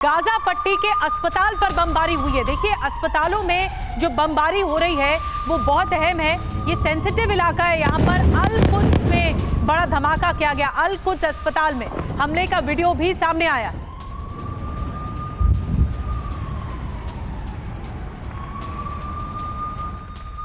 Gaza पट्टी के अस्पताल पर बमबारी हुई है। देखिए, अस्पतालों में जो बमबारी हो रही है वो बहुत अहम है। ये सेंसिटिव इलाका है। यहाँ पर अल-कुद्स में बड़ा धमाका किया गया। अल-कुद्स अस्पताल में हमले का वीडियो भी सामने आया।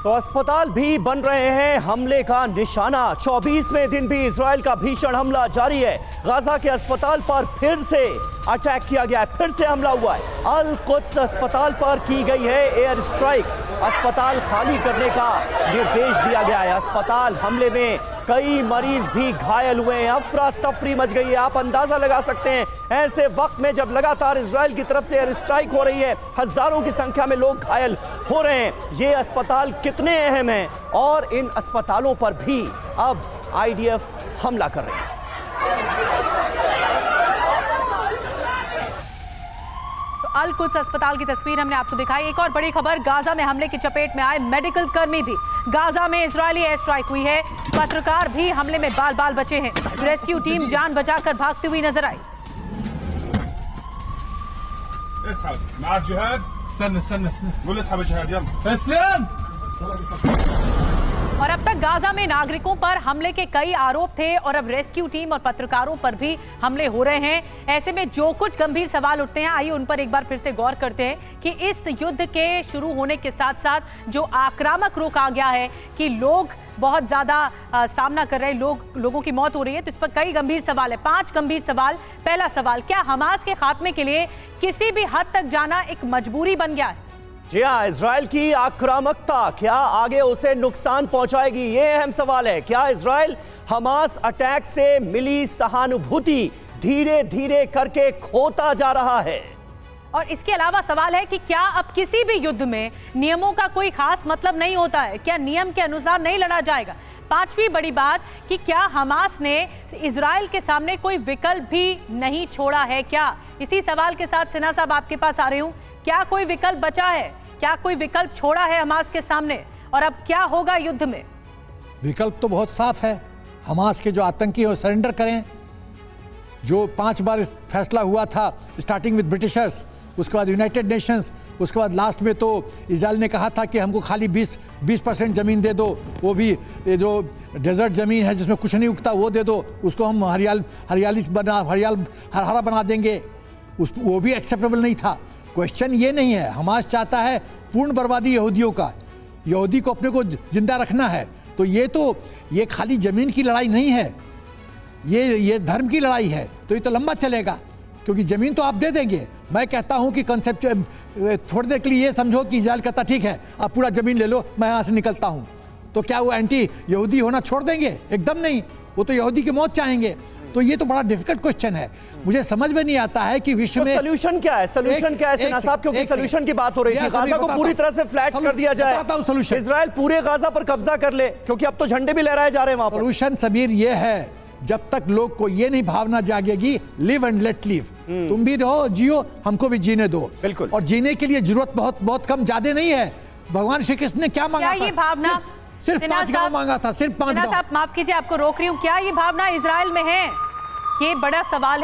तो अस्पताल भी बन रहे हैं हमले का निशाना। 24वें दिन भी इजराइल का भीषण हमला जारी है। गाजा के अस्पताल पर फिर से अटैक किया गया है, फिर से हमला हुआ है। अल-कुद्स अस्पताल पर की गई है एयर स्ट्राइक। अस्पताल खाली करने का निर्देश दिया गया है। अस्पताल हमले में कई मरीज भी घायल हुए हैं। अफरा तफरी मच गई है। आप अंदाजा लगा सकते हैं ऐसे वक्त में जब लगातार इजराइल की तरफ से एयर स्ट्राइक हो रही है, हजारों की संख्या में लोग घायल हो रहे हैं। ये अस्पताल कितने अहम हैं और इन अस्पतालों पर भी अब आईडीएफ हमला कर रही है। अल-कुद्स अस्पताल की तस्वीर हमने आपको दिखाई। एक और बड़ी खबर, गाजा में हमले की चपेट में आए मेडिकल कर्मी भी। गाजा में इजरायली एयर स्ट्राइक हुई है। पत्रकार भी हमले में बाल बाल बचे हैं। रेस्क्यू टीम जान बचाकर भागती हुई नजर आई। और अब तक गाजा में नागरिकों पर हमले के कई आरोप थे और अब रेस्क्यू टीम और पत्रकारों पर भी हमले हो रहे हैं। ऐसे में जो कुछ गंभीर सवाल उठते हैं, आइए उन पर एक बार फिर से गौर करते हैं कि इस युद्ध के शुरू होने के साथ साथ जो आक्रामक रुख आ गया है कि लोग बहुत ज्यादा सामना कर रहे हैं, लोगों की मौत हो रही है, तो इस पर कई गंभीर सवाल है। 5 गंभीर सवाल। पहला सवाल, क्या हमास के खात्मे के लिए किसी भी हद तक जाना एक मजबूरी बन गया है? जी हाँ, इजराइल की आक्रामकता क्या आगे उसे नुकसान पहुंचाएगी, ये अहम सवाल है। क्या इजराइल हमास अटैक से मिली सहानुभूति धीरे धीरे करके खोता जा रहा है? और इसके अलावा सवाल है कि क्या अब किसी भी युद्ध में नियमों का कोई खास मतलब नहीं होता है? क्या नियम के अनुसार नहीं लड़ा जाएगा? 5वीं बड़ी बात कि क्या हमास ने इजराइल के सामने कोई विकल्प भी नहीं छोड़ा है क्या? इसी सवाल के साथ सिन्हा साहब आपके पास आ रही हूं। क्या कोई विकल्प बचा है? क्या कोई विकल्प छोड़ा है हमास के सामने? और अब क्या होगा युद्ध में? विकल्प तो बहुत साफ है। हमास के जो आतंकी है वो सरेंडर करें। जो 5 बार फैसला हुआ था, स्टार्टिंग विद ब्रिटिशर्स, उसके बाद यूनाइटेड नेशंस, उसके बाद लास्ट में तो इजराइल ने कहा था कि हमको खाली 20% ज़मीन दे दो, वो भी ये जो डेजर्ट ज़मीन है जिसमें कुछ नहीं उगता वो दे दो, उसको हम हरा बना देंगे। वो भी एक्सेप्टेबल नहीं था। क्वेश्चन ये नहीं है, हमास चाहता है पूर्ण बर्बादी यहूदियों का, यहूदी को अपने को जिंदा रखना है। तो ये खाली ज़मीन की लड़ाई नहीं है, ये धर्म की लड़ाई है। तो ये तो लंबा चलेगा क्योंकि ज़मीन तो आप दे देंगे। मैं कहता हूं कि कॉन्सेप्ट थोड़ी देर के लिए ये समझो कि इजराइल कहता ठीक है आप पूरा ज़मीन ले लो, मैं यहाँ से निकलता हूं, तो क्या वो एंटी यहूदी होना छोड़ देंगे? एकदम नहीं, वो तो यहूदी की मौत चाहेंगे। तो ये तो बड़ा डिफिकल्ट क्वेश्चन है। मुझे समझ में नहीं आता है कि विश्व में सॉल्यूशन क्या है? सॉल्यूशन क्या है सिन्हा साहब? क्योंकि सॉल्यूशन की बात हो रही थी, गाजा को पूरी तरह से फ्लैट कर दिया जाए, इजराइल पूरे गाजा पर कब्जा कर ले, क्योंकि अब तो झंडे भी लहराए जा रहे हैं वहां पर। सॉल्यूशन सबीर ये है, जब तक लोग को ये नहीं भावना जागेगी लिव एंड लेट लिव, तुम भी रहो जियो, हमको भी जीने दो। बिल्कुल। और जीने के लिए जरूरत बहुत कम, ज्यादा नहीं है। भगवान श्री कृष्ण ने क्या मांगा था? ये भावना सिर्फ 5 गांव मांगा था, सिर्फ 5 गांव। माफ कीजिए, आपको रोक रही हूँ। क्या ये भावना इजराइल में है? ये बड़ा सवाल है।